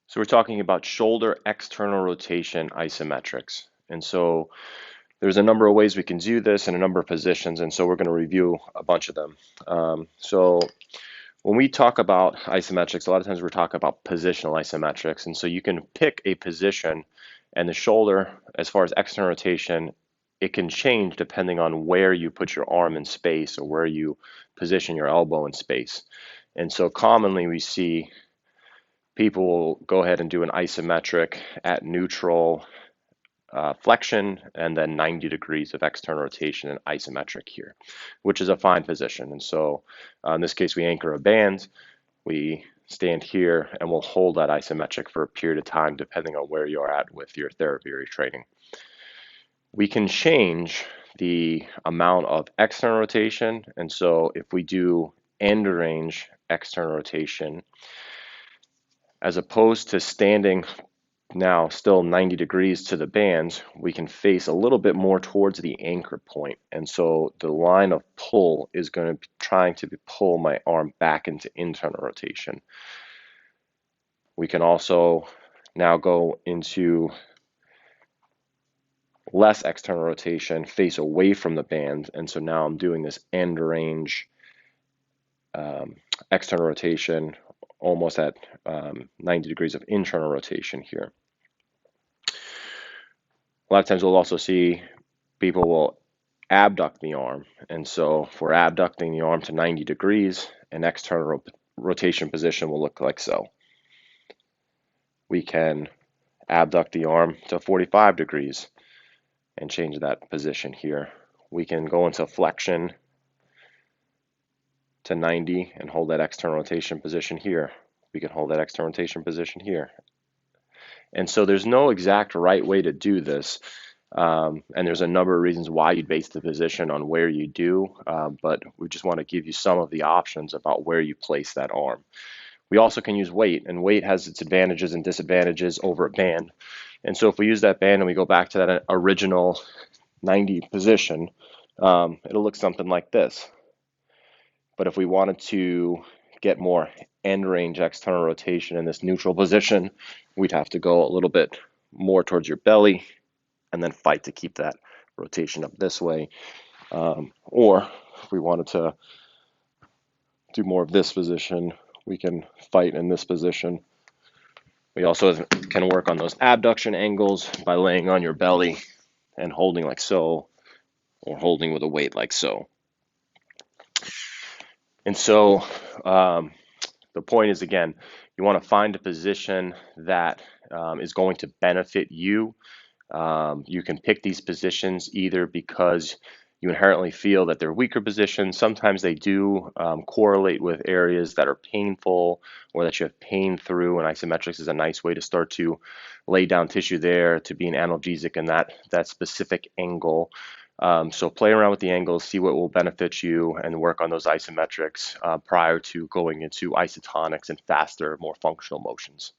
So we're talking about shoulder external rotation isometrics. And so there's a number of ways we can do this in a number of positions, and so we're going to review a bunch of them. So when we talk about isometrics, a lot of times we're talking about positional isometrics, and so you can pick a position, and the shoulder, as far as external rotation, it can change depending on where you put your arm in space or where you position your elbow in space. And so commonly we see people will go ahead and do an isometric at neutral flexion and then 90 degrees of external rotation and isometric here, which is a fine position. And so in this case, we anchor a band, we stand here, and we'll hold that isometric for a period of time depending on where you're at with your therapy or your training. We can change the amount of external rotation. And so if we do end range external rotation, as opposed to standing now still 90 degrees to the band, we can face a little bit more towards the anchor point. And so the line of pull is going to be trying to pull my arm back into internal rotation. We can also now go into less external rotation, face away from the band. And so now I'm doing this end range external rotation almost at 90 degrees of internal rotation here. A lot of times we'll also see people will abduct the arm. And so if we're abducting the arm to 90 degrees, an external rotation position will look like so. We can abduct the arm to 45 degrees and change that position here. We can go into flexion to 90 and hold that external rotation position here. We can hold that external rotation position here. And so there's no exact right way to do this. And there's a number of reasons why you'd base the position on where you do, but we just want to give you some of the options about where you place that arm. We also can use weight, and weight has its advantages and disadvantages over a band. And so if we use that band and we go back to that original 90 position, it'll look something like this. But if we wanted to get more end range external rotation in this neutral position, we'd have to go a little bit more towards your belly and then fight to keep that rotation up this way. Or if we wanted to do more of this position, we can fight in this position. We also can work on those abduction angles by laying on your belly and holding like so, or holding with a weight like so. And so the point is, again, you want to find a position that is going to benefit you. You can pick these positions either because you inherently feel that they're weaker positions. Sometimes they do correlate with areas that are painful or that you have pain through, and isometrics is a nice way to start to lay down tissue there to be an analgesic in that specific angle. So play around with the angles, see what will benefit you, and work on those isometrics prior to going into isotonics and faster, more functional motions.